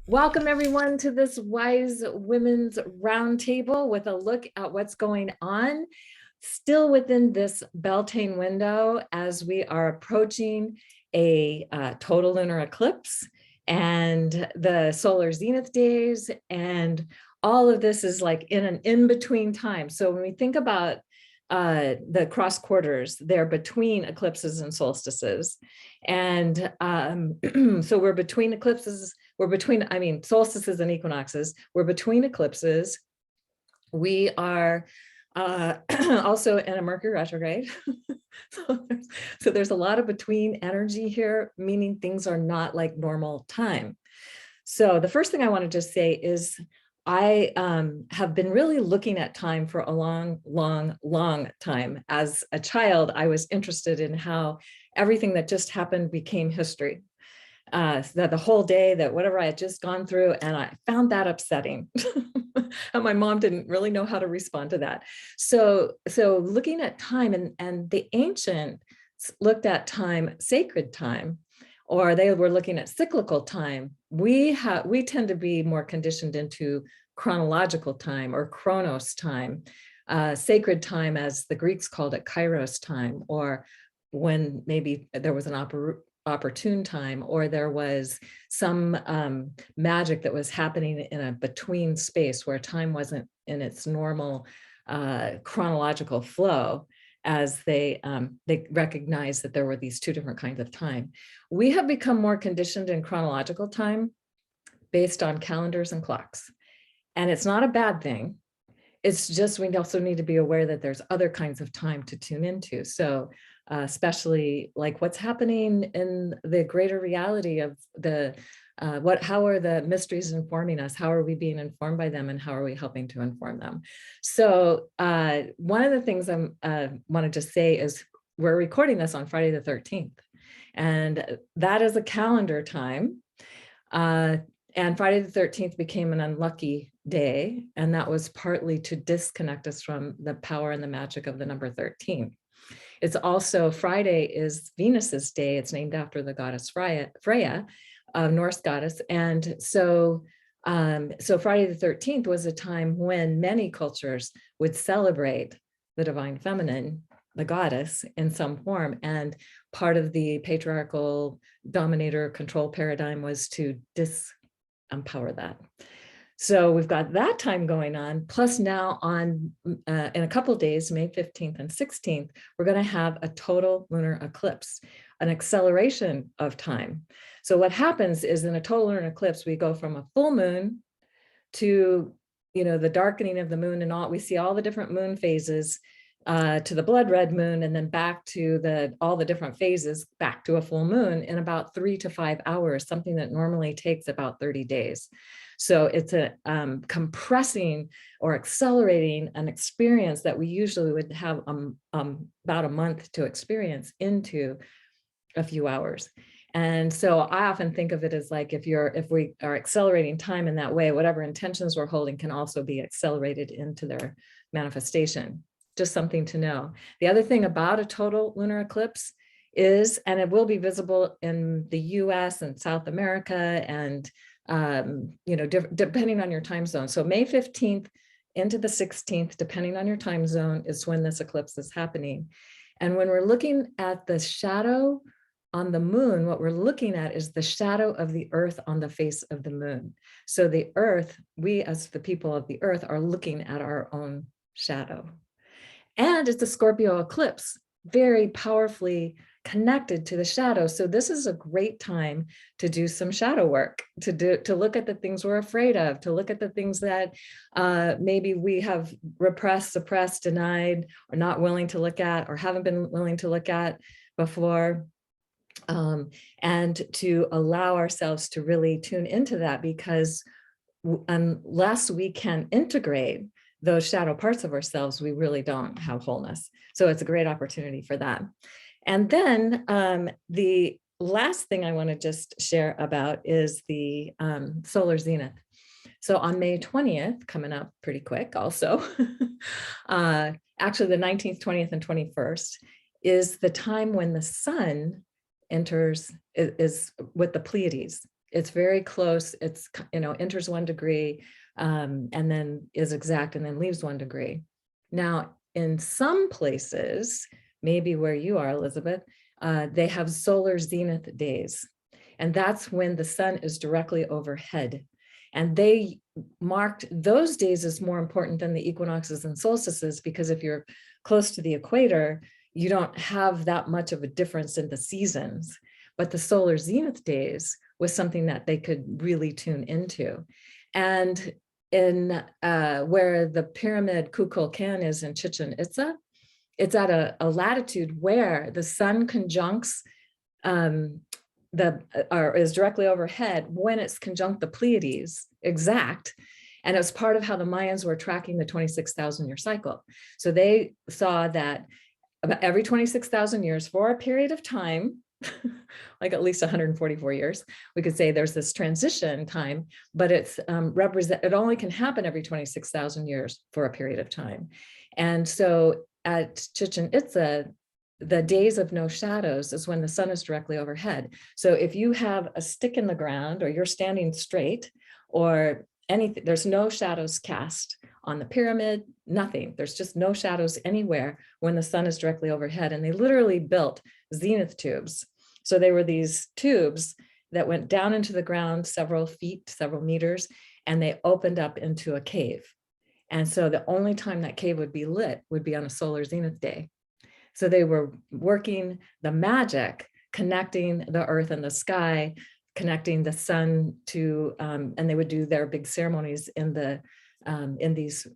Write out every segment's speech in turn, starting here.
Welcome everyone to this Wise Women's Roundtable with a look at what's going on still within this Beltane window as we are approaching a total lunar eclipse and the solar zenith days, and all of this is like in an in-between time. So when we think about the cross quarters, they're between eclipses and solstices. And so we're between eclipses, solstices and equinoxes. We're between eclipses. We are also in a Mercury retrograde. so there's a lot of between energy here, meaning things are not like normal time. So the first thing I want to just say is I have been really looking at time for a long time. As a child, I was interested in how everything that just happened became history. So that the whole day, that whatever I had just gone through, and I found that upsetting. And my mom didn't really know how to respond to that. So looking at time, and the ancients looked at time, sacred time, or they were looking at cyclical time. We tend to be more conditioned into chronological time or Chronos time, sacred time, as the Greeks called it, Kairos time, or when maybe there was an opportune time, or there was some magic that was happening in a between space where time wasn't in its normal chronological flow, as they recognized that there were these two different kinds of time. We have become more conditioned in chronological time based on calendars and clocks. And it's not a bad thing. It's just we also need to be aware that there's other kinds of time to tune into. So especially like what's happening in the greater reality of the how are the mysteries informing us? How are we being informed by them, and how are we helping to inform them? So one of the things I want to just say is we're recording this on Friday the 13th, and that is a calendar time. And Friday the 13th became an unlucky day, and that was partly to disconnect us from the power and the magic of the number 13. It's also, Friday is Venus's day. It's named after the goddess Freya, a Norse goddess. And so Friday the 13th was a time when many cultures would celebrate the divine feminine, the goddess, in some form. And part of the patriarchal dominator control paradigm was to disempower that. So we've got that time going on. Plus now in a couple of days, May 15th and 16th, we're going to have a total lunar eclipse, an acceleration of time. So what happens is in a total lunar eclipse, we go from a full moon to, the darkening of the moon, and we see all the different moon phases, to the blood red moon, and then back to all the different phases, back to a full moon in about 3 to 5 hours, something that normally takes about 30 days. So it's a compressing or accelerating an experience that we usually would have about a month to experience into a few hours. And so I often think of it as like, if we are accelerating time in that way, whatever intentions we're holding can also be accelerated into their manifestation. Just something to know. The other thing about a total lunar eclipse is, and it will be visible in the US and South America, and depending on your time zone. So May 15th into the 16th, depending on your time zone, is when this eclipse is happening. And when we're looking at the shadow on the moon, what we're looking at is the shadow of the earth on the face of the moon. So the earth, we as the people of the earth are looking at our own shadow. And it's a Scorpio eclipse, very powerfully connected to the shadow. So this is a great time to do some shadow work, to look at the things we're afraid of, to look at the things that maybe we have repressed, suppressed, denied, or not willing to look at, or haven't been willing to look at before. And to allow ourselves to really tune into that, because unless we can integrate those shadow parts of ourselves, we really don't have wholeness. So it's a great opportunity for that. And then the last thing I want to just share about is the solar zenith. So on May 20th, coming up pretty quick also, actually the 19th, 20th, and 21st is the time when the sun is with the Pleiades It's very close. It's, enters 1 degree and then is exact and then leaves 1 degree. Now, in some places, maybe where you are, Elizabeth, they have solar zenith days. And that's when the sun is directly overhead. And they marked those days as more important than the equinoxes and solstices, because if you're close to the equator, you don't have that much of a difference in the seasons. But the solar zenith days was something that they could really tune into. And in where the pyramid Kukulkan is in Chichen Itza, it's at a latitude where the sun conjuncts is directly overhead when it's conjunct the Pleiades exact. And it's part of how the Mayans were tracking the 26,000 year cycle. So they saw that about every 26,000 years for a period of time, like at least 144 years, we could say there's this transition time, but it's it only can happen every 26,000 years for a period of time. And so at Chichen Itza, the days of no shadows is when the sun is directly overhead. So if you have a stick in the ground or you're standing straight or anything, there's no shadows cast on the pyramid, nothing. There's just no shadows anywhere when the sun is directly overhead. And they literally built zenith tubes. So they were these tubes that went down into the ground several feet, several meters, and they opened up into a cave. And so the only time that cave would be lit would be on a solar zenith day. So they were working the magic, connecting the earth and the sky, connecting the sun to, and they would do their big ceremonies in these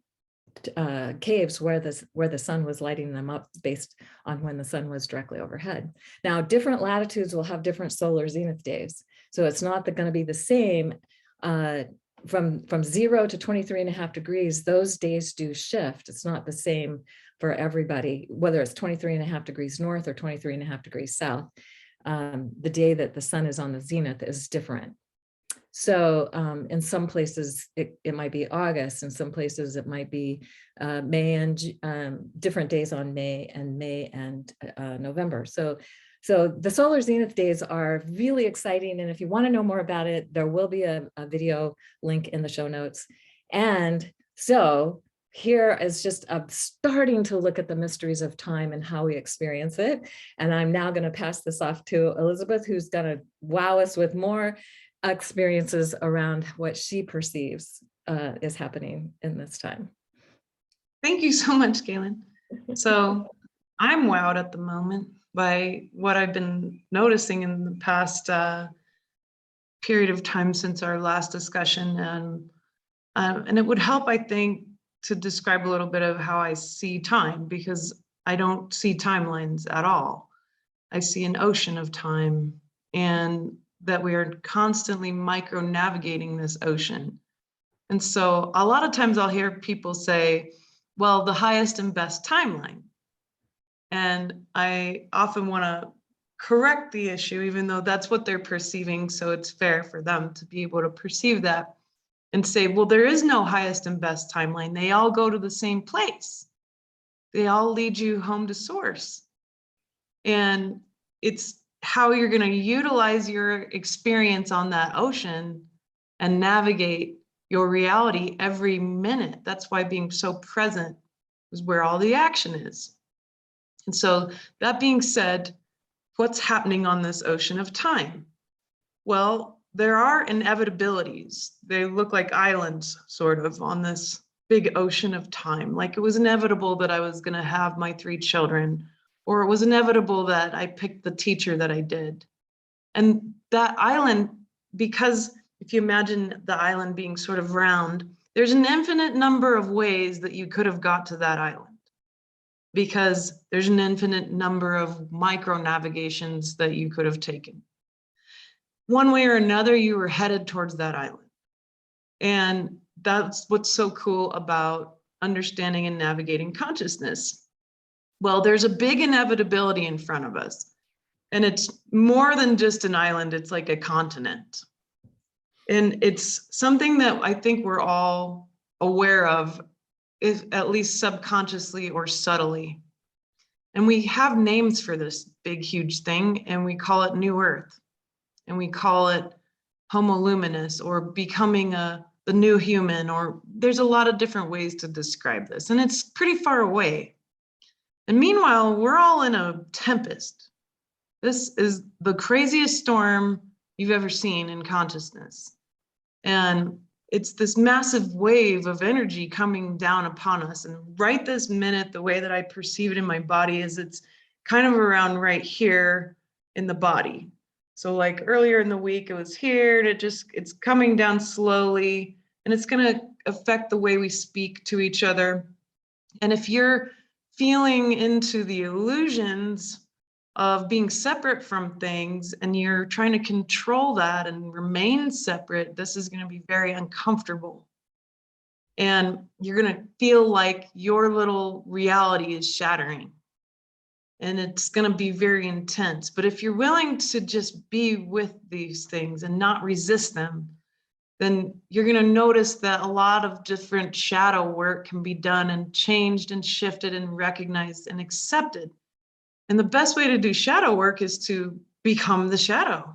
caves where the sun was lighting them up based on when the sun was directly overhead. Now, different latitudes will have different solar zenith days. So it's not going to be the same from 0 to 23.5 degrees. Those days do shift. It's not the same for everybody, whether it's 23.5 degrees north or 23.5 degrees south. The day that the sun is on the zenith is different. So in some places it might be August, in some places it might be May and different days on May and November. So the solar zenith days are really exciting. And if you want to know more about it, there will be a video link in the show notes. And so here is just starting to look at the mysteries of time and how we experience it. And I'm now going to pass this off to Elizabeth, who's going to wow us with more experiences around what she perceives is happening in this time. Thank you so much, Galen. So I'm wowed at the moment by what I've been noticing in the past period of time since our last discussion. And it would help, I think, to describe a little bit of how I see time, because I don't see timelines at all. I see an ocean of time, and that we are constantly micro-navigating this ocean. And so a lot of times I'll hear people say, well, the highest and best timeline. And I often want to correct the issue, even though that's what they're perceiving. So it's fair for them to be able to perceive that and say, well, there is no highest and best timeline. They all go to the same place. They all lead you home to source. And it's how you're going to utilize your experience on that ocean and navigate your reality every minute. That's why being so present is where all the action is. And so that being said, what's happening on this ocean of time? Well, there are inevitabilities. They look like islands, sort of, on this big ocean of time. Like it was inevitable that I was going to have my 3 children, or it was inevitable that I picked the teacher that I did. And that island, because if you imagine the island being sort of round, there's an infinite number of ways that you could have got to that island, because there's an infinite number of micro navigations that you could have taken. One way or another, you were headed towards that island. And that's what's so cool about understanding and navigating consciousness. Well, there's a big inevitability in front of us. And it's more than just an island, it's like a continent. And it's something that I think we're all aware of, is at least subconsciously or subtly. And we have names for this big, huge thing, and we call it New Earth. And we call it homo luminous, or becoming the new human, or there's a lot of different ways to describe this, and it's pretty far away. And meanwhile, we're all in a tempest. This is the craziest storm you've ever seen in consciousness. And it's this massive wave of energy coming down upon us. And right this minute, the way that I perceive it in my body is it's kind of around right here in the body. So like earlier in the week, it was here, and it's coming down slowly, and it's going to affect the way we speak to each other. And if you're feeling into the illusions of being separate from things and you're trying to control that and remain separate, this is going to be very uncomfortable. And you're going to feel like your little reality is shattering. And it's going to be very intense. But if you're willing to just be with these things and not resist them, then you're going to notice that a lot of different shadow work can be done and changed and shifted and recognized and accepted. And the best way to do shadow work is to become the shadow.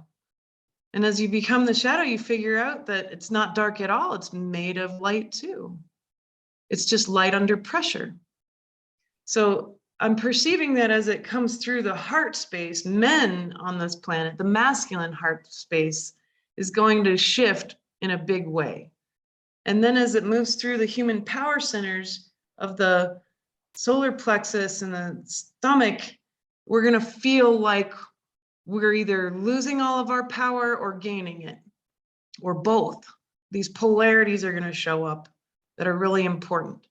And as you become the shadow, you figure out that it's not dark at all. It's made of light too. It's just light under pressure. So I'm perceiving that as it comes through the heart space, men on this planet, the masculine heart space is going to shift in a big way. And then as it moves through the human power centers of the solar plexus and the stomach, we're going to feel like we're either losing all of our power or gaining it, or both. These polarities are going to show up that are really important.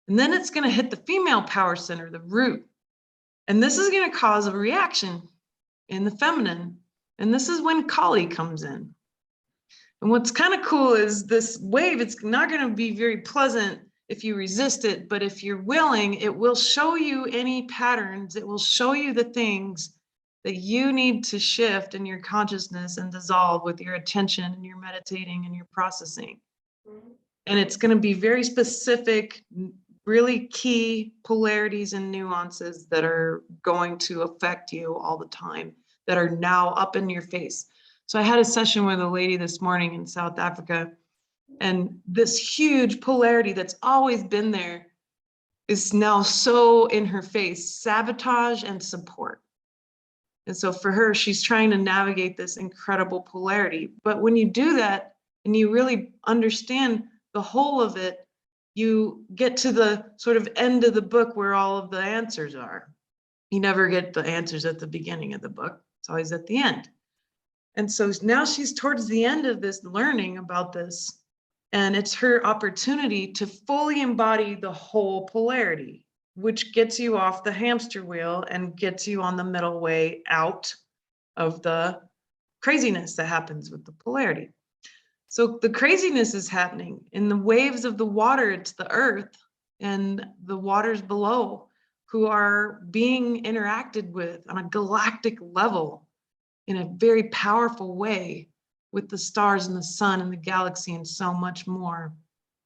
And then it's going to hit the female power center, the root. And this is going to cause a reaction in the feminine. And this is when Kali comes in. And what's kind of cool is this wave, it's not going to be very pleasant if you resist it, but if you're willing, it will show you any patterns. It will show you the things that you need to shift in your consciousness and dissolve with your attention and your meditating and your processing. And it's going to be very specific, really key polarities and nuances that are going to affect you all the time, that are now up in your face. So I had a session with a lady this morning in South Africa, and this huge polarity that's always been there is now so in her face: sabotage and support. And so for her, she's trying to navigate this incredible polarity. But when you do that and you really understand the whole of it, you get to the sort of end of the book where all of the answers are. You never get the answers at the beginning of the book. It's always at the end. And so now she's towards the end of this learning about this, and it's her opportunity to fully embody the whole polarity, which gets you off the hamster wheel and gets you on the middle way out of the craziness that happens with the polarity. So the craziness is happening in the waves of the water. It's the earth and the waters below who are being interacted with on a galactic level in a very powerful way with the stars and the sun and the galaxy and so much more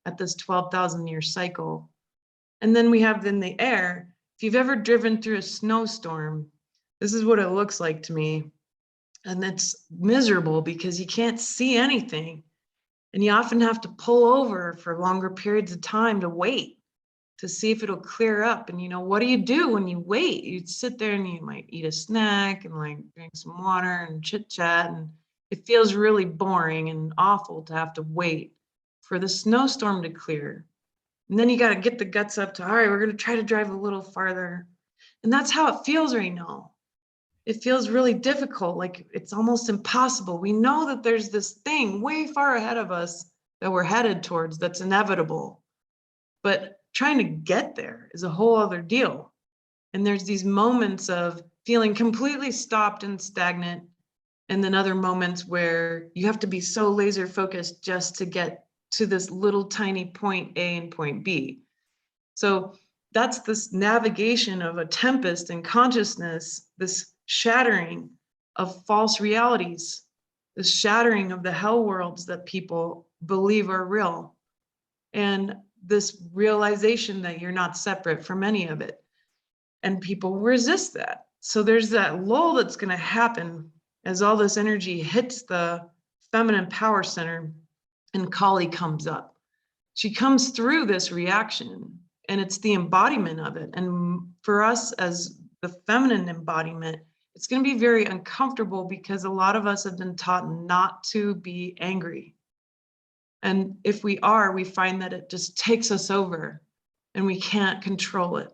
at this 12,000 year cycle. And then we have in the air, if you've ever driven through a snowstorm, this is what it looks like to me. And it's miserable because you can't see anything. And you often have to pull over for longer periods of time to wait to see if it'll clear up. And you know, what do you do when you wait? You sit there and you might eat a snack and like drink some water and chit chat. And it feels really boring and awful to have to wait for the snowstorm to clear. And then you got to get the guts up to, all right, we're going to try to drive a little farther. And that's how it feels right now. It feels really difficult, like it's almost impossible. We know that there's this thing way far ahead of us that we're headed towards that's inevitable. But trying to get there is a whole other deal. And there's these moments of feeling completely stopped and stagnant, and then other moments where you have to be so laser focused just to get to this little tiny point A and point B. So that's this navigation of a tempest in consciousness, this shattering of false realities, this shattering of the hell worlds that people believe are real, and this realization that you're not separate from any of it. And people resist that. So there's that lull that's going to happen as all this energy hits the feminine power center, and Kali comes up. She comes through this reaction, and it's the embodiment of it. And for us as the feminine embodiment, it's going to be very uncomfortable because a lot of us have been taught not to be angry. And if we are, we find that it just takes us over and we can't control it.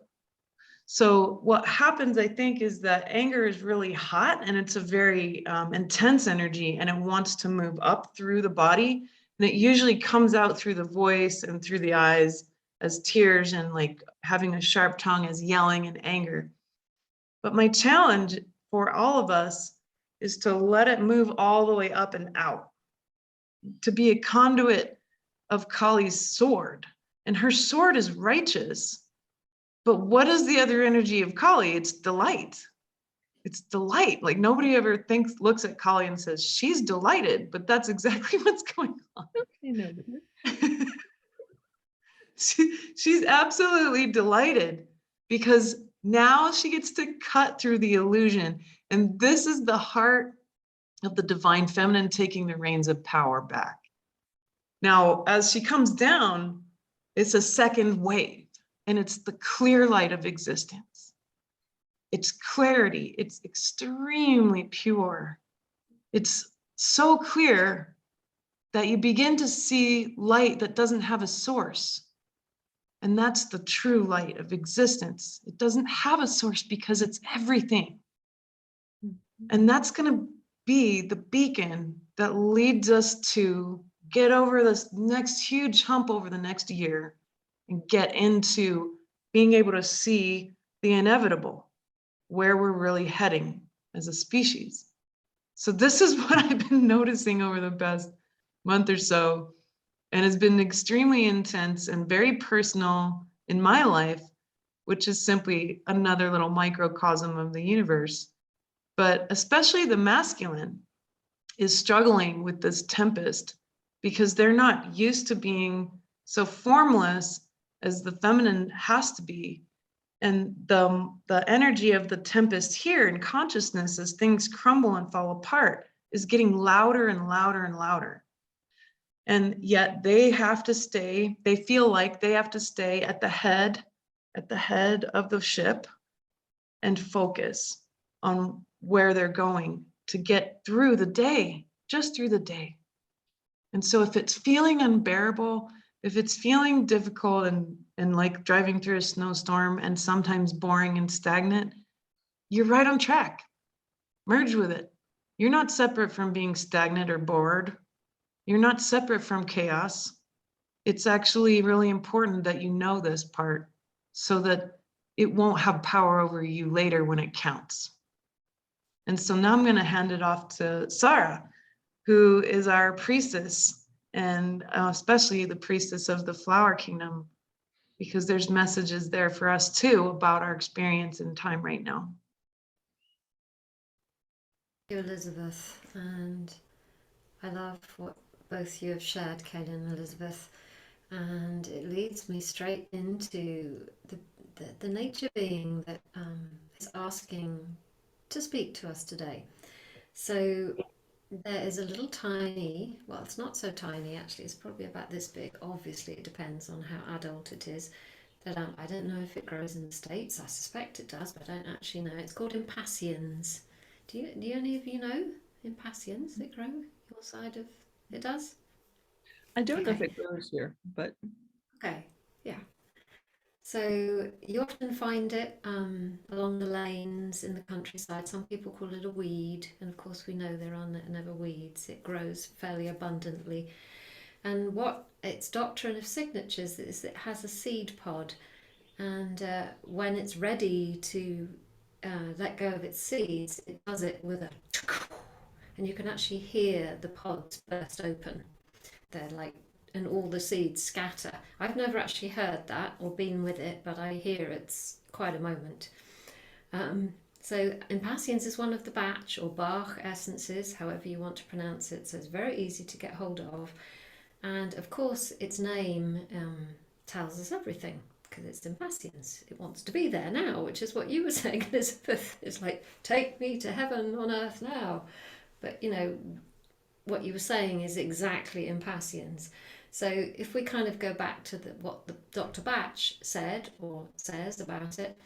So what happens, I think, is that anger is really hot and it's a very intense energy, and it wants to move up through the body. And it usually comes out through the voice and through the eyes as tears, and like having a sharp tongue as yelling and anger. But my challenge for all of us is to let it move all the way up and out, to be a conduit of Kali's sword. And her sword is righteous. But what is the other energy of Kali? It's delight. It's delight. Like nobody ever looks at Kali and says, she's delighted, but that's exactly what's going on. She's absolutely delighted because now she gets to cut through the illusion. And this is the heart of the divine feminine taking the reins of power back. Now, as she comes down, it's a second wave, and it's the clear light of existence. It's clarity. It's extremely pure. It's so clear that you begin to see light that doesn't have a source. And that's the true light of existence. It doesn't have a source because it's everything. And that's going to be the beacon that leads us to get over this next huge hump over the next year and get into being able to see the inevitable, where we're really heading as a species. So this is what I've been noticing over the past month or so, and it's been extremely intense and very personal in my life, which is simply another little microcosm of the universe. But especially the masculine is struggling with this tempest because they're not used to being so formless as the feminine has to be. And the energy of the tempest here in consciousness as things crumble and fall apart is getting louder and louder and louder. And yet they have to stay, they feel like they have to stay at the head of the ship and focus on where they're going to get through the day, just through the day. And so if it's feeling unbearable, if it's feeling difficult and like driving through a snowstorm and sometimes boring and stagnant, you're right on track. Merge with it. You're not separate from being stagnant or bored. You're not separate from chaos. It's actually really important that you know this part so that it won't have power over you later when it counts. And so now I'm going to hand it off to Sarah, who is our priestess, and especially the priestess of the flower kingdom, because there's messages there for us too about our experience in time right now. Thank you, Elizabeth, and I love what both you have shared, Kaylin and Elizabeth, and it leads me straight into the nature being that is asking to speak to us today. So there is a little tiny, well, it's not so tiny actually, it's probably about this big. Obviously, it depends on how adult it is. That I don't know if it grows in the States. I suspect it does, but I don't actually know. It's called Impatiens. Do any of you know Impatiens that grow your side of it? Does? I don't know if it grows here, but okay, yeah. So you often find it along the lanes in the countryside. Some people call it a weed, and of course we know there are never weeds. It grows fairly abundantly. And what its doctrine of signatures is, it has a seed pod, and when it's ready to let go of its seeds, it does it with a, and you can actually hear the pods burst open. They're like, and all the seeds scatter. I've never actually heard that or been with it, but I hear it's quite a moment. So Impatiens is one of the Bach or Bach essences, however you want to pronounce it. So it's very easy to get hold of. And of course, its name tells us everything because it's Impatiens. It wants to be there now, which is what you were saying, Elizabeth. It's like, take me to heaven on earth now. But, you know, what you were saying is exactly Impatiens. So if we kind of go back to what the Dr. Batch said or says about it,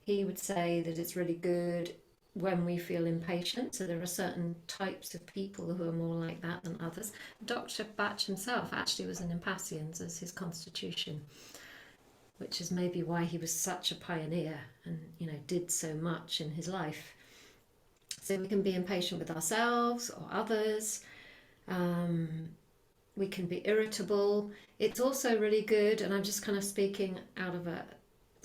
he would say that it's really good when we feel impatient. So there are certain types of people who are more like that than others. Dr. Batch himself actually was an Impatiens as his constitution, which is maybe why he was such a pioneer and, you know, did so much in his life. So we can be impatient with ourselves or others. We can be irritable. It's also really good, and I'm just kind of speaking out of a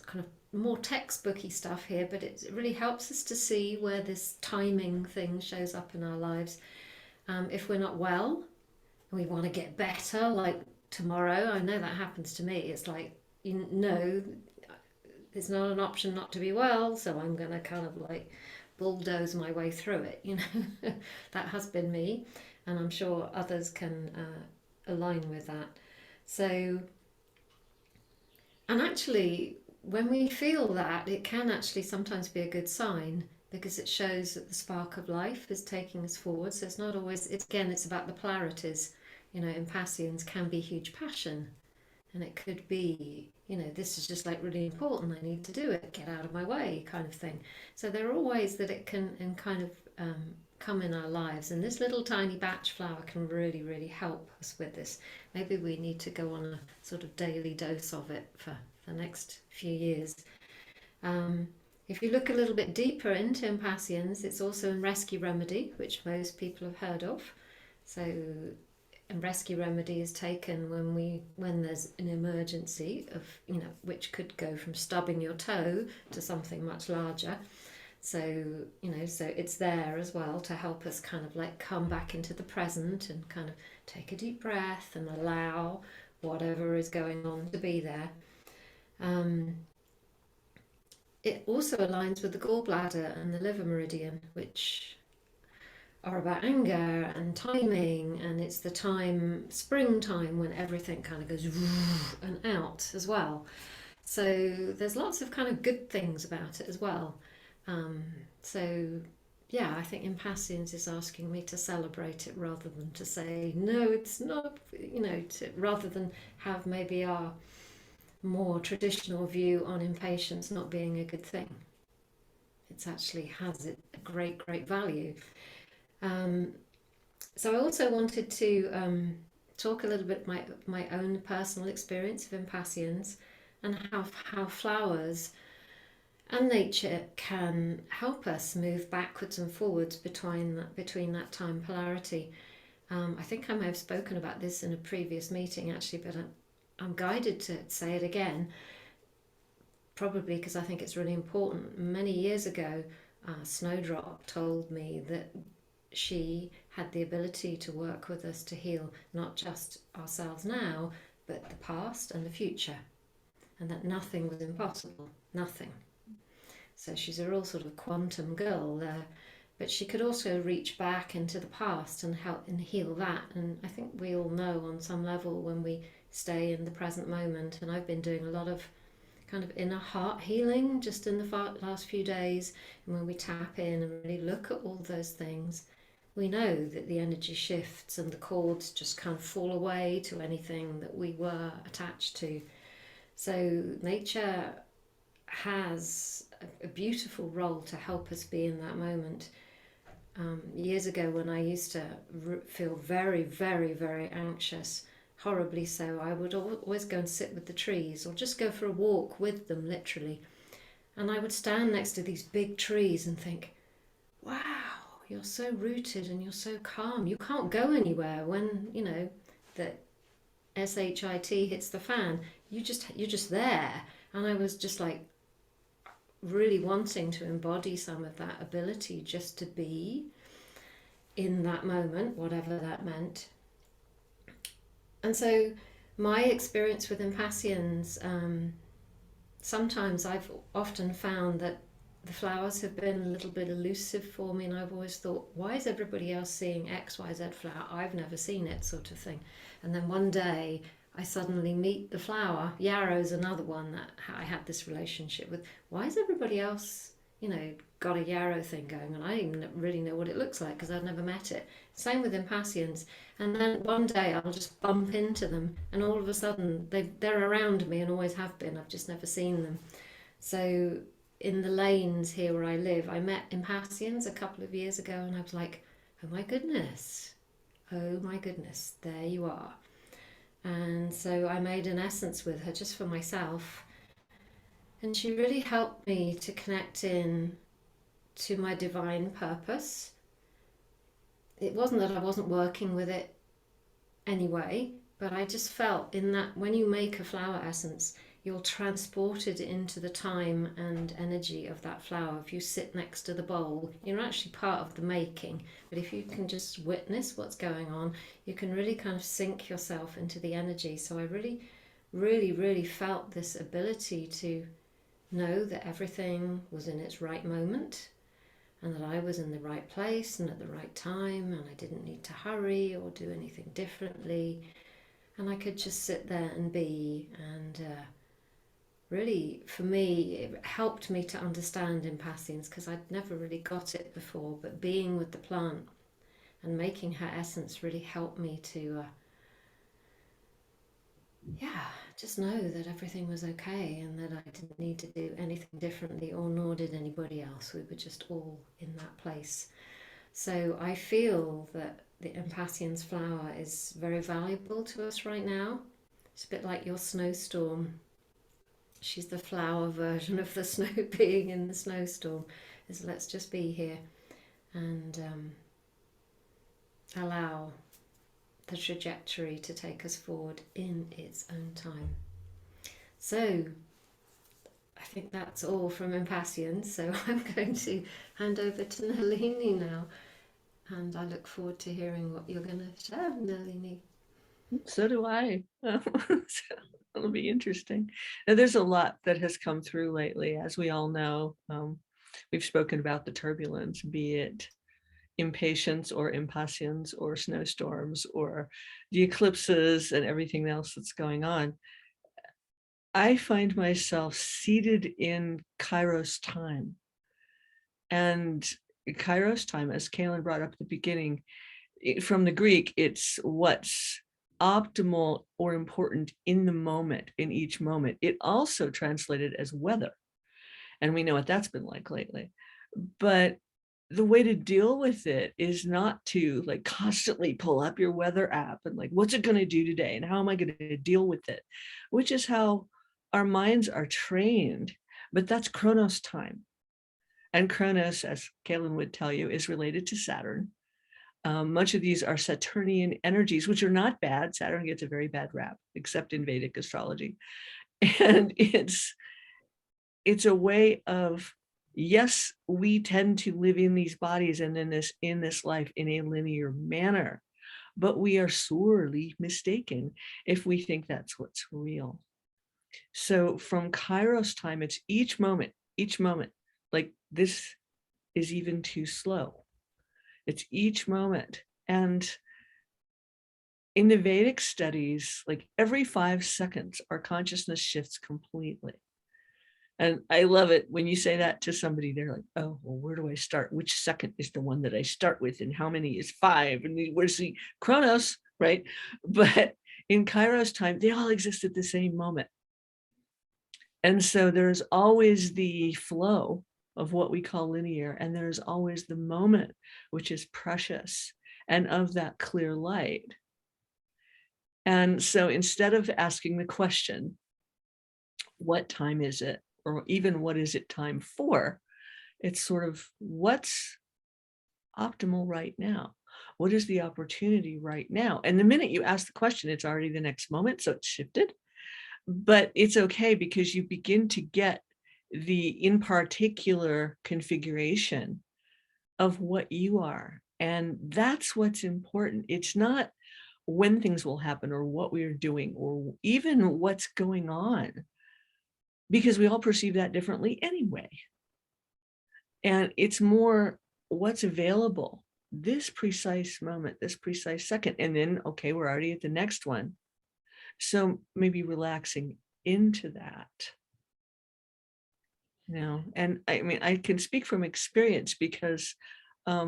kind of more textbooky stuff here, but it really helps us to see where this timing thing shows up in our lives. If we're not well and we want to get better, like tomorrow, I know that happens to me. It's like, you know, it's not an option not to be well, so I'm going to kind of like bulldoze my way through it, you know. That has been me, and I'm sure others can align with that. So, and actually, when we feel that, it can actually sometimes be a good sign, because it shows that the spark of life is taking us forward. So it's not always, it's about the polarities. You know, Impatiens can be huge passion, and it could be, you know, this is just like really important, I need to do it, get out of my way kind of thing. So there are all ways that it can kind of come in our lives, and this little tiny batch flower can really, really help us with this. Maybe we need to go on a sort of daily dose of it for the next few years. If you look a little bit deeper into Impatiens, it's also in Rescue Remedy, which most people have heard of. So, and Rescue Remedy is taken when there's an emergency of, you know, which could go from stubbing your toe to something much larger. So, you know, so it's there as well to help us kind of like come back into the present and kind of take a deep breath and allow whatever is going on to be there. It also aligns with the gallbladder and the liver meridian, which are about anger and timing, and it's the time, springtime, when everything kind of goes and out as well. So there's lots of kind of good things about it as well. So yeah, I think Impatiens is asking me to celebrate it rather than to say, no, it's not, you know, rather than have maybe our more traditional view on impatience not being a good thing. It actually has a great, great value. So I also wanted to talk a little bit my own personal experience of Impatiens and how flowers and nature can help us move backwards and forwards between that time polarity. I think I may have spoken about this in a previous meeting actually, but I'm guided to say it again, probably because I think it's really important. Many years ago, Snowdrop told me that she had the ability to work with us to heal not just ourselves now, but the past and the future, and that nothing was impossible, nothing. So she's a real sort of quantum girl there, but she could also reach back into the past and help and heal that. And I think we all know on some level when we stay in the present moment, and I've been doing a lot of kind of inner heart healing just in the last few days, and when we tap in and really look at all those things, we know that the energy shifts and the cords just kind of fall away to anything that we were attached to. So nature has a beautiful role to help us be in that moment. Years ago, when I used to feel very, very, very anxious, horribly so, I would always go and sit with the trees or just go for a walk with them, literally. And I would stand next to these big trees and think, wow, you're so rooted and you're so calm. You can't go anywhere when, you know, the SHIT hits the fan. You're just there. And I was just like really wanting to embody some of that ability just to be in that moment, whatever that meant. And so my experience with Impatiens, sometimes I've often found that the flowers have been a little bit elusive for me, and I've always thought, why is everybody else seeing X, Y, Z flower? I've never seen it, sort of thing. And then one day I suddenly meet the flower. Yarrow's another one that I had this relationship with. Why is everybody else, you know, got a yarrow thing going, and I didn't even really know what it looks like because I'd never met it. Same with impatiens. And then one day I'll just bump into them, and all of a sudden they're around me and always have been. I've just never seen them. So in the lanes here where I live, I met impatiens a couple of years ago, and I was like, oh my goodness, there you are. And so I made an essence with her just for myself, and she really helped me to connect in to my divine purpose. It wasn't that I wasn't working with it anyway, but I just felt in that when you make a flower essence, you're transported into the time and energy of that flower. If you sit next to the bowl, you're actually part of the making. But if you can just witness what's going on, you can really kind of sink yourself into the energy. So I really felt this ability to know that everything was in its right moment, and that I was in the right place and at the right time, and I didn't need to hurry or do anything differently. And I could just sit there and be, and really, for me, it helped me to understand impatiens because I'd never really got it before, but being with the plant and making her essence really helped me to just know that everything was okay and that I didn't need to do anything differently, or nor did anybody else. We were just all in that place. So I feel that the impatiens flower is very valuable to us right now. It's a bit like your snowstorm. She's the flower version of the snow being in the snowstorm. Is let's just be here and allow the trajectory to take us forward in its own time. So I think that's all from impatiens. So I'm going to hand over to Nalini now, and I look forward to hearing what you're going to share, Nalini. So do I. So it'll be interesting. Now, there's a lot that has come through lately, as we all know. We've spoken about the turbulence, be it impatience or impatiens or snowstorms or the eclipses and everything else that's going on. I find myself seated in Kairos time. And Kairos time, as Kaylin brought up at the beginning, from the Greek, it's what's optimal or important in the moment, in each moment. It also translated as weather. And we know what that's been like lately. But the way to deal with it is not to like constantly pull up your weather app and like, what's it going to do today? And how am I going to deal with it? Which is how our minds are trained. But that's Chronos time. And Chronos, as Kaylin would tell you, is related to Saturn. Much of these are Saturnian energies, which are not bad. Saturn gets a very bad rap, except in Vedic astrology. And it's a way of, yes, we tend to live in these bodies and in this life in a linear manner, but we are sorely mistaken if we think that's what's real. So from Kairos time, it's each moment, like this is even too slow. It's each moment. And in the Vedic studies, like every 5 seconds, our consciousness shifts completely. And I love it when you say that to somebody, they're like, oh, well, where do I start? Which second is the one that I start with? And how many is 5? And where's the Chronos, right? But in Kairos time, they all exist at the same moment. And so there's always the flow of what we call linear, and there's always the moment, which is precious and of that clear light. And so instead of asking the question, what time is it? Or even what is it time for? It's sort of what's optimal right now? What is the opportunity right now? And the minute you ask the question, it's already the next moment, so it's shifted. But it's okay because you begin to get the in particular configuration of what you are. And that's what's important. It's not when things will happen or what we're doing or even what's going on, because we all perceive that differently anyway. And it's more what's available this precise moment, this precise second. And then, okay, we're already at the next one. So maybe relaxing into that. And I mean, I can speak from experience because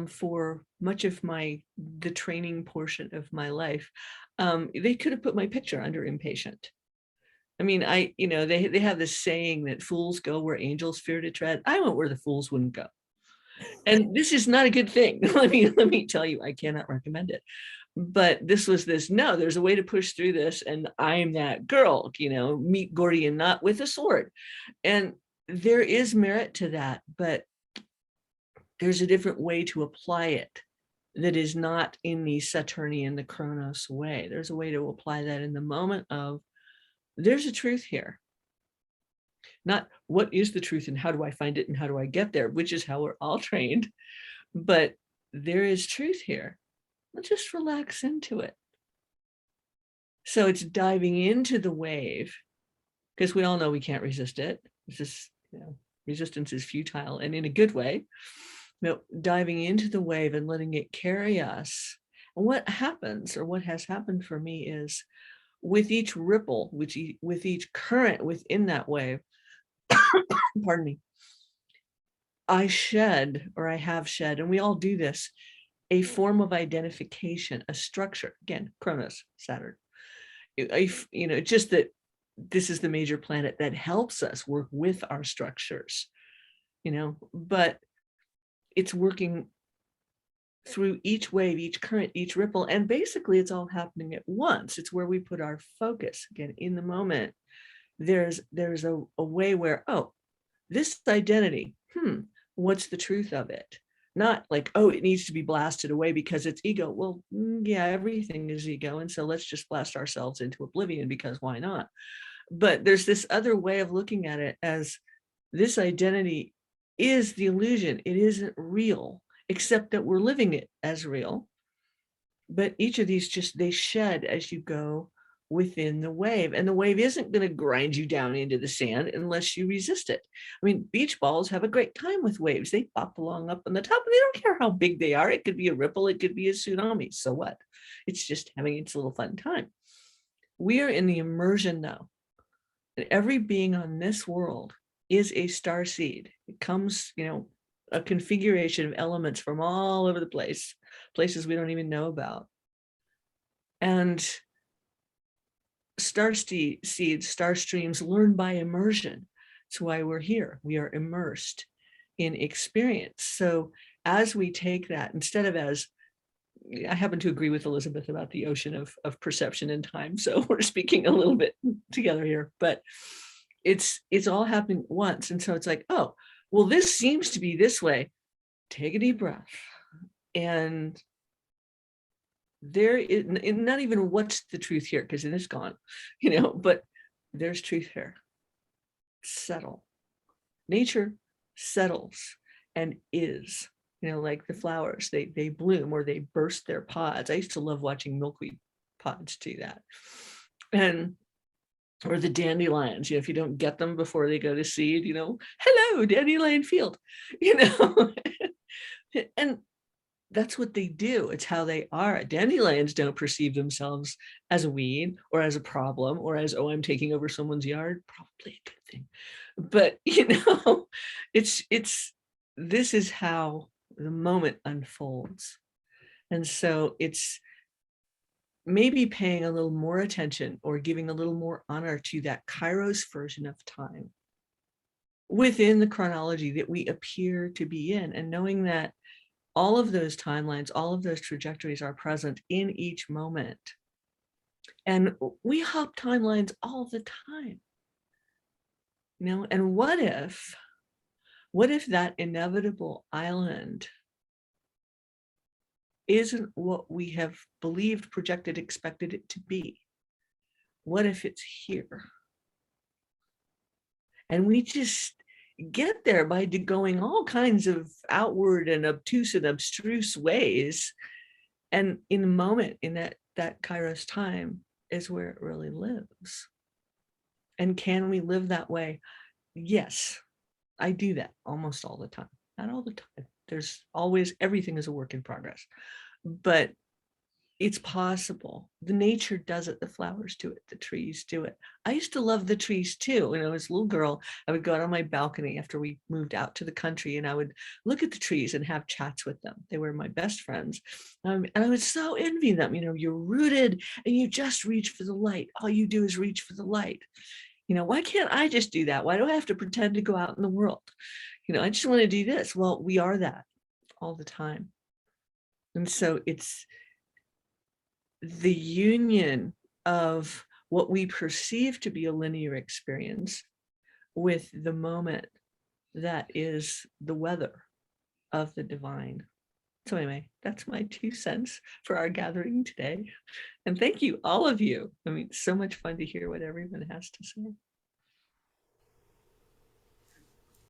for much of the training portion of my life, they could have put my picture under impatient. I mean, they have this saying that fools go where angels fear to tread. I went where the fools wouldn't go. And this is not a good thing. Let me tell you, I cannot recommend it. But no, there's a way to push through this. And I'm that girl, meet Gordian knot with a sword. And there is merit to that, but there's a different way to apply it that is not in the Saturnian, the Chronos way. There's a way to apply that in the moment of, there's a truth here. Not what is the truth and how do I find it and how do I get there, which is how we're all trained. But there is truth here. Let's just relax into it. So it's diving into the wave, because we all know we can't resist it. It's just, resistance is futile, and in a good way. Diving into the wave and letting it carry us. And what happens, or what has happened for me, is with each ripple, with each current within that wave, pardon me, I have shed, and we all do this, a form of identification, a structure. Again, Chronos, Saturn. Just that this is the major planet that helps us work with our structures, but it's working through each wave, each current, each ripple, and basically it's all happening at once. It's where we put our focus. Again, in the moment, there's a way where, this identity, what's the truth of it? Not like, it needs to be blasted away because it's ego. Well, yeah, everything is ego. And so let's just blast ourselves into oblivion, because why not? But there's this other way of looking at it, as this identity is the illusion. It isn't real, except that we're living it as real. But each of these they shed as you go within the wave, and the wave isn't going to grind you down into the sand unless you resist it. I mean, beach balls have a great time with waves. They pop along up on the top, and they don't care how big they are. It could be a ripple, it could be a tsunami. So what? It's just having its little fun time. We are in the immersion now, and every being on this world is a star seed. It comes, a configuration of elements from all over the place, places we don't even know about. And star seeds, star streams learn by immersion. That's why we're here. We are immersed in experience. So as we take that, instead of I happen to agree with Elizabeth about the ocean of perception and time. So we're speaking a little bit together here, but it's all happening once. And so it's like, well, this seems to be this way. Take a deep breath. And there is not even what's the truth here, because it is gone, but there's truth here. Settle. Nature settles and is, like the flowers, they bloom or they burst their pods. I used to love watching milkweed pods do that. Or the dandelions, if you don't get them before they go to seed, hello, dandelion field, and that's what they do. It's how they are. Dandelions don't perceive themselves as a weed or as a problem or as, I'm taking over someone's yard. Probably a good thing. But, this is how the moment unfolds. And so it's maybe paying a little more attention or giving a little more honor to that Kairos version of time within the chronology that we appear to be in, and knowing that all of those timelines, all of those trajectories are present in each moment. And we hop timelines all the time. And what if that inevitable island isn't what we have believed, projected, expected it to be? What if it's here? And we just get there by going all kinds of outward and obtuse and abstruse ways. And in the moment, in that Kairos time is where it really lives. And can we live that way? Yes, I do that almost all the time. Not all the time. There's always, everything is a work in progress. But it's possible. The nature does it. The flowers do it. The trees do it. I used to love the trees too. When I was a little girl, I would go out on my balcony after we moved out to the country, and I would look at the trees and have chats with them. They were my best friends. And I would so envy them. You know, you're rooted and you just reach for the light. All you do is reach for the light. You know, why can't I just do that? Why do I have to pretend to go out in the world? You know, I just want to do this. Well, we are that all the time. And so it's the union of what we perceive to be a linear experience with the moment that is the weather of the divine. So anyway, that's my 2 cents for our gathering today. And thank you, all of you. I mean, so much fun to hear what everyone has to say.